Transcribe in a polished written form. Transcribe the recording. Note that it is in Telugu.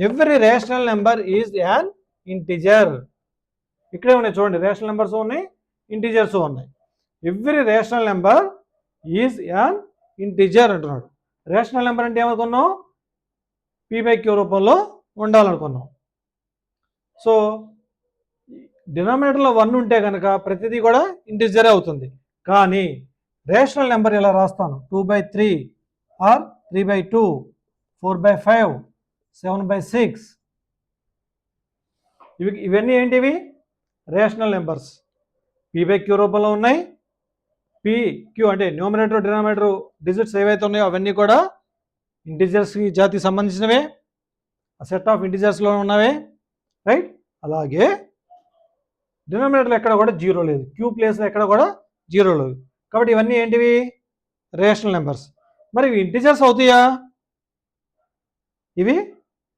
Every rational number is an integer. ఇక్కడే ఉన్నాయి చూడండి, రేషనల్ నెంబర్స్ ఉన్నాయి, ఇంటిజర్స్ ఉన్నాయి. Every rational number is an integer అంటున్నాడు. రేషనల్ నెంబర్ అంటే ఏమనుకున్నాం? p/q రూపంలో ఉండాలనుకున్నాం. సో డినామినేటర్లో 1 ఉంటే కనుక ప్రతిదీ కూడా ఇంటిజరే అవుతుంది. కానీ రేషనల్ నెంబర్ ఇలా రాస్తాను, 2/3 ఆర్ 3/2, 4/5, 7/6. ఇవన్నీ ఏంటివి? Rational numbers. p/q రూపంలో ఉన్నాయి. p/q అంటే న్యూమరేటర్ డినామినేటర్ డిజిట్స్ ఏవైతే ఉన్నాయో అవన్నీ కూడా ఇంటిజర్స్ జాతికి సంబంధించినవే, సెట్ ఆఫ్ ఇంటిజర్స్లో ఉన్నవే, రైట్. అలాగే డినామినేటర్లో ఎక్కడ కూడా జీరో లేదు, క్యూ ప్లేస్లో ఎక్కడ కూడా జీరో లేదు. కాబట్టి ఇవన్నీ ఏంటివి? Rational numbers. మరి ఇవి ఇంటిజర్స్ అవుతాయా? ఇవి